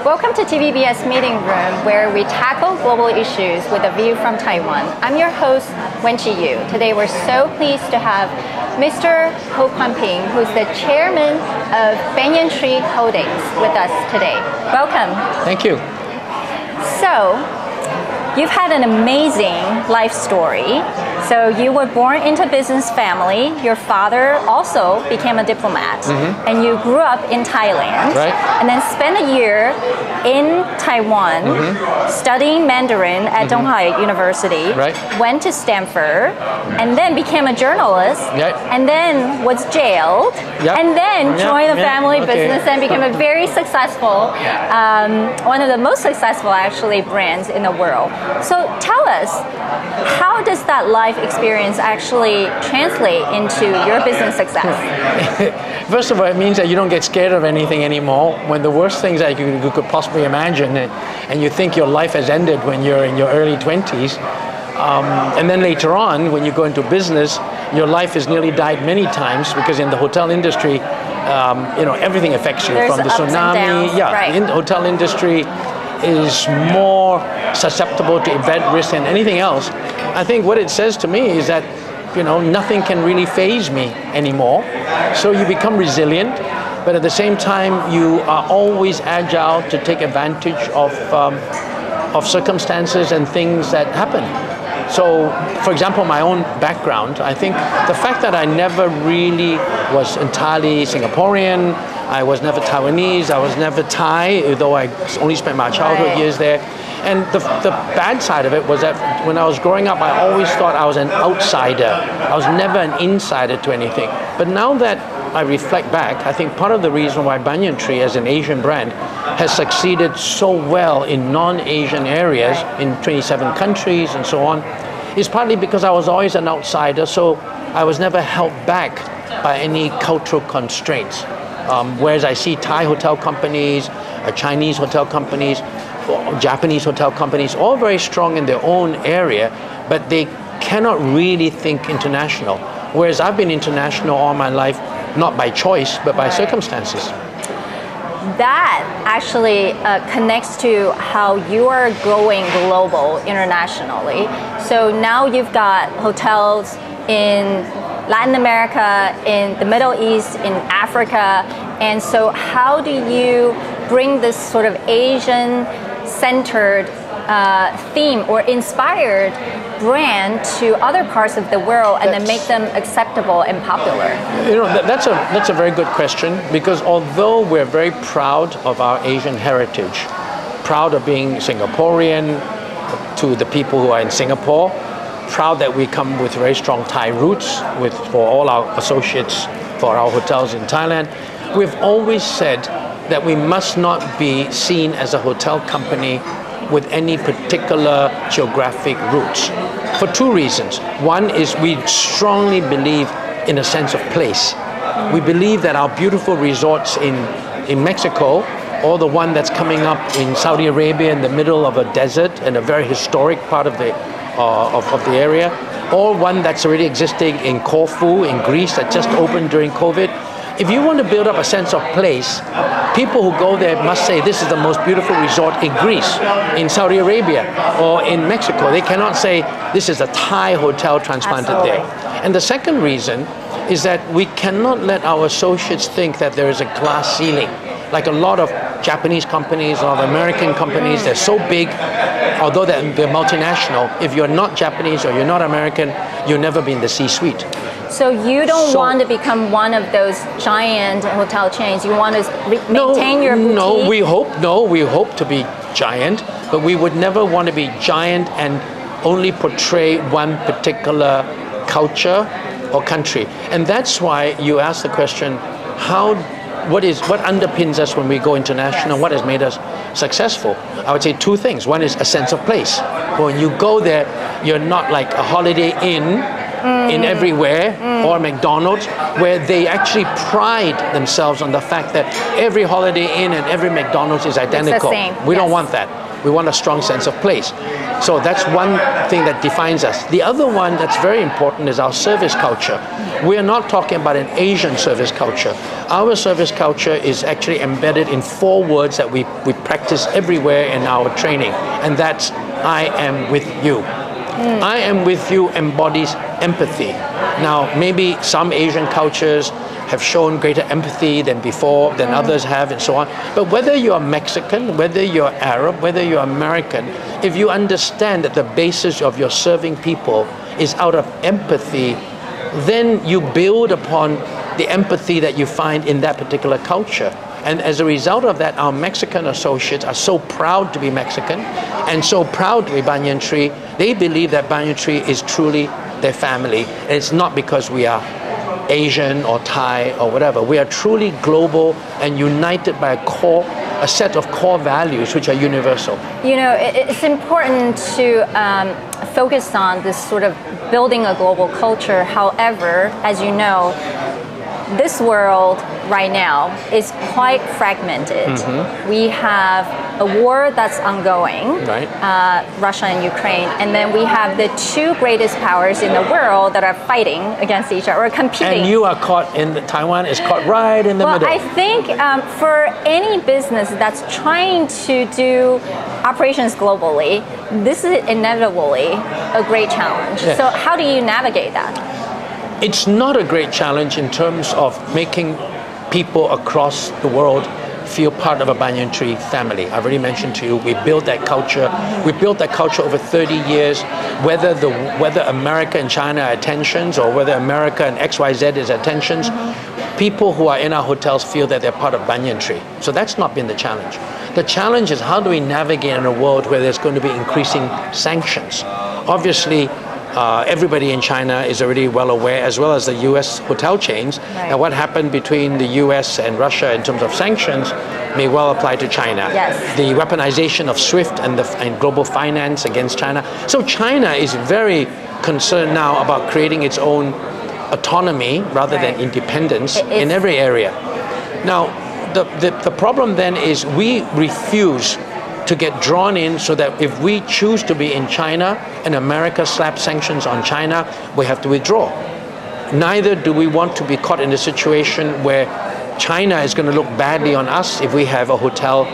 Welcome to TVBS Meeting Room, where we tackle global issues with a view from Taiwan. I'm your host, Wenchi Yu. Today we're so pleased to have Mr. Kwon, who's the chairman of Bayan Tree Holdings, with us today. Welcome. Thank you. So, you've had an amazing life story. So you were born into a business family. Your father also became a diplomat. And you grew up in Thailand. Right. And then spent a year in Taiwan studying Mandarin at Donghai University. Right. Went to Stanford and then became a journalist. Yep. And then was jailed. Yep. And then joined a family okay. business and became a very successful, one of the most successful actually brands in the world. So tell us, how does that life experience actually translate into your business success? First of all, it means that you don't get scared of anything anymore. When the worst things that you could possibly imagine, and you think your life has ended when you're in your early 20s, and then later on, when you go into business, your life has nearly died many times, because in the hotel industry, everything affects you. There's from the ups and tsunami. downs, right. The hotel industry is more susceptible to event risk than anything else. I think what it says to me is that, nothing can really faze me anymore. So you become resilient, but at the same time, you are always agile to take advantage of circumstances and things that happen. So, for example, my own background, I think the fact that I never really was entirely Singaporean, I was never Taiwanese, I was never Thai, although I only spent my childhood years there. And the bad side of it was that when I was growing up, I always thought I was an outsider. I was never an insider to anything. But now that I reflect back, I think part of the reason why Bayan Tree as an Asian brand has succeeded so well in non-Asian areas, in 27 countries and so on, is partly because I was always an outsider, so I was never held back by any cultural constraints. Whereas I see Thai hotel companies, Chinese hotel companies, Japanese hotel companies, all very strong in their own area, but they cannot really think international. Whereas I've been international all my life, not by choice, but by circumstances. That actually connects to how you are going global internationally. So now you've got hotels in Latin America, in the Middle East, in Africa. And so how do you bring this sort of Asian-centered theme or inspired brand to other parts of the world and then make them acceptable and popular? That's a very good question, because although we're very proud of our Asian heritage, proud of being Singaporean to the people who are in Singapore, proud that we come with very strong Thai roots for all our associates for our hotels in Thailand, we've always said that we must not be seen as a hotel company with any particular geographic roots, for two reasons. One is we strongly believe in a sense of place. We believe that our beautiful resorts in Mexico, or the one that's coming up in Saudi Arabia in the middle of a desert and a very historic part of the area, or one that's already existing in Corfu in Greece that just opened during COVID. If you want to build up a sense of place, people who go there must say this is the most beautiful resort in Greece, in Saudi Arabia, or in Mexico. They cannot say this is a Thai hotel transplanted there. And the second reason is that we cannot let our associates think that there is a glass ceiling. Like a lot of Japanese companies, a lot of American companies, they're so big, although they're multinational, if you're not Japanese or you're not American, you'll never be in the C-suite. So you don't want to become one of those giant hotel chains. You want to maintain your boutique? No, we hope to be giant, but we would never want to be giant and only portray one particular culture or country. And that's why you ask the question, what underpins us when we go international? What has made us successful? I would say two things. One is a sense of place. When you go there, you're not like a Holiday Inn in everywhere, or McDonald's, where they actually pride themselves on the fact that every Holiday Inn and every McDonald's is identical. It's the same. We don't want that. We want a strong sense of place. So that's one thing that defines us. The other one that's very important is our service culture. We are not talking about an Asian service culture. Our service culture is actually embedded in 4 words that we practice everywhere in our training, and that's I am with you. I am with you embodies empathy. Now, maybe some Asian cultures have shown greater empathy than before, than others have, and so on. But whether you're Mexican, whether you're Arab, whether you're American, if you understand that the basis of your serving people is out of empathy, then you build upon the empathy that you find in that particular culture. And as a result of that, our Mexican associates are so proud to be Mexican and so proud to be Bayan Tree. They believe that Bayan Tree is truly their family. And it's not because we are Asian or Thai or whatever. We are truly global and united by a set of core values which are universal. You know, it's important to focus on this sort of building a global culture. However, as you know, this world right now is quite fragmented. We have a war that's ongoing, right. Russia and Ukraine, and then we have the 2 greatest powers in the world that are fighting against each other, or competing. And you are caught Taiwan is caught right in the middle. Well, I think for any business that's trying to do operations globally, this is inevitably a great challenge. Yeah. So how do you navigate that? It's not a great challenge in terms of making people across the world feel part of a Bayan Tree family. I've already mentioned to you, we built that culture. We built that culture over 30 years. Whether America and China are tensions, or whether America and XYZ is at tensions, people who are in our hotels feel that they're part of Bayan Tree. So that's not been the challenge. The challenge is how do we navigate in a world where there's going to be increasing sanctions? Obviously, everybody in China is already well aware, as well as the US hotel chains, that what happened between the US and Russia in terms of sanctions may well apply to China. Yes. The weaponization of SWIFT and global finance against China. So China is very concerned now about creating its own autonomy rather than independence in every area. Now, the problem then is we refuse to get drawn in, so that if we choose to be in China and America slaps sanctions on China, we have to withdraw. Neither do we want to be caught in a situation where China is going to look badly on us if we have a hotel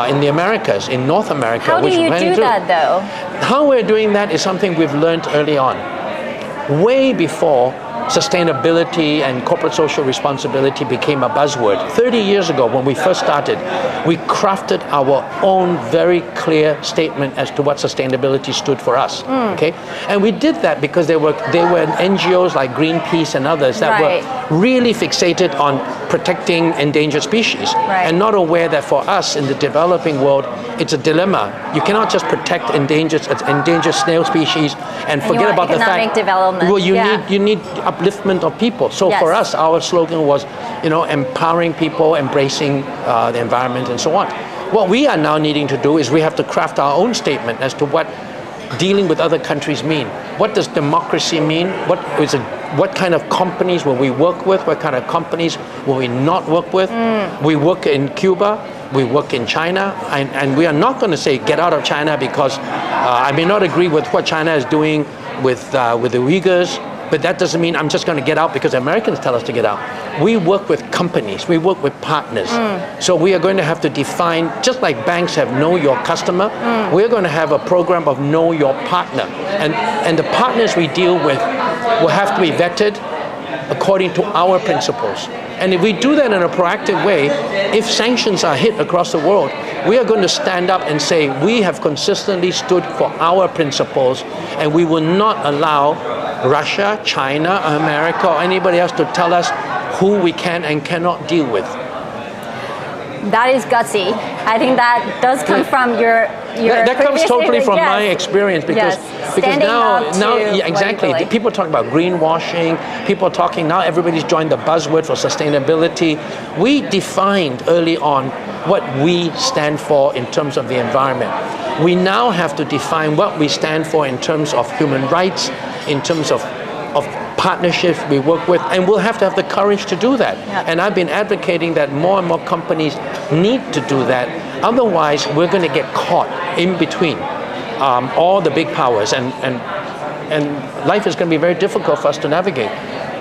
in the Americas, in North America. How do you do that, though? How we're doing that is something we've learned early on. Way before sustainability and corporate social responsibility became a buzzword. 30 years ago, when we first started, we crafted our own very clear statement as to what sustainability stood for us. Okay, and we did that because there were NGOs like Greenpeace and others that were really fixated on protecting endangered species, and not aware that for us in the developing world, it's a dilemma. You cannot just protect endangered snail species and forget about the fact. Development. Well, you need upliftment of people. So for us, our slogan was, empowering people, embracing the environment, and so on. What we are now needing to do is we have to craft our own statement as to what dealing with other countries mean. What does democracy mean? What kind of companies will we work with? What kind of companies will we not work with? We work in Cuba, we work in China, and we are not going to say get out of China because I may not agree with what China is doing with the Uyghurs, but that doesn't mean I'm just going to get out because Americans tell us to get out. We work with companies, we work with partners. So we are going to have to define, just like banks have know your customer, we're going to have a program of know your partner. And the partners we deal with will have to be vetted according to our principles. And if we do that in a proactive way, if sanctions are hit across the world, we are going to stand up and say we have consistently stood for our principles, and we will not allow Russia, China, America, or anybody else to tell us who we can and cannot deal with. That is gutsy. I think that does come from your that comes totally from my experience because now exactly people talk about greenwashing, people are talking now everybody's joined the buzzword for sustainability. We defined early on what we stand for in terms of the environment. We now have to define what we stand for in terms of human rights, in terms of partnerships we work with, and we'll have to have the courage to do that. And I've been advocating that more and more companies need to do that. Otherwise, we're going to get caught in between all the big powers, and life is going to be very difficult for us to navigate.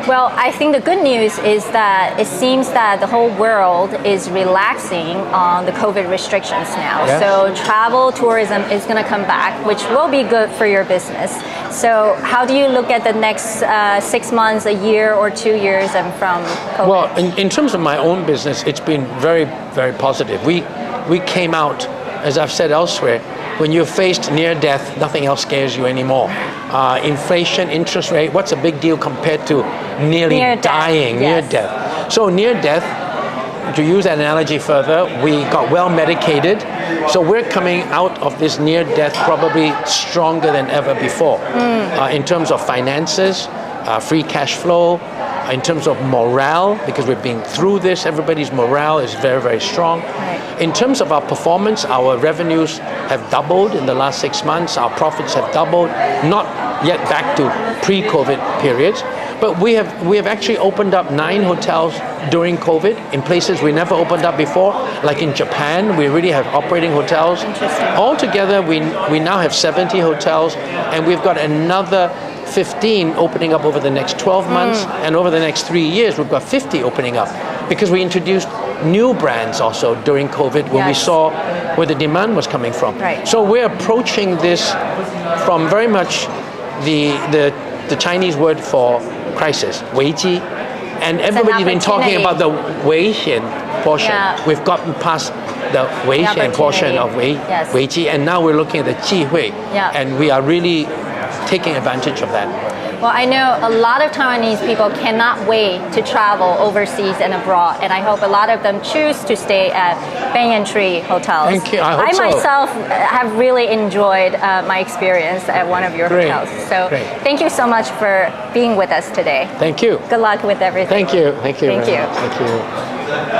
Well, I think the good news is that it seems that the whole world is relaxing on the COVID restrictions now. Yes. So travel, tourism is going to come back, which will be good for your business. So how do you look at the next 6 months, a year, or 2 years from COVID? Well, in terms of my own business, it's been very, very positive. We came out, as I've said elsewhere, when you're faced near death, nothing else scares you anymore. Inflation, interest rate, what's a big deal compared to nearly dying, near death? So near death, to use that analogy further, we got well medicated. So we're coming out of this near death probably stronger than ever before. In terms of finances, free cash flow, in terms of morale, because we've been through this, everybody's morale is very, very strong. In terms of our performance, our revenues have doubled in the last 6 months. Our profits have doubled, not yet back to pre-COVID periods, but we have actually opened up 9 hotels during COVID in places we never opened up before. Like in Japan, we really have operating hotels. Altogether, we now have 70 hotels, and we've got another 15 opening up over the next 12 months, and over the next 3 years, we've got 50 opening up, because we introduced new brands also during COVID when we saw where the demand was coming from. So we're approaching this from very much the Chinese word for crisis, 危机, and everybody's been talking about the 危险 portion. We've gotten past the 危险 portion of 危机, and now we're looking at the 机会, and we are really taking advantage of that. Well, I know a lot of Taiwanese people cannot wait to travel overseas and abroad, and I hope a lot of them choose to stay at Bayan Tree hotels. Thank you. I hope so. myself have really enjoyed my experience at one of your hotels. So thank you so much for being with us today. Thank you. Good luck with everything. Thank you. Thank you. Thank you. Thank you.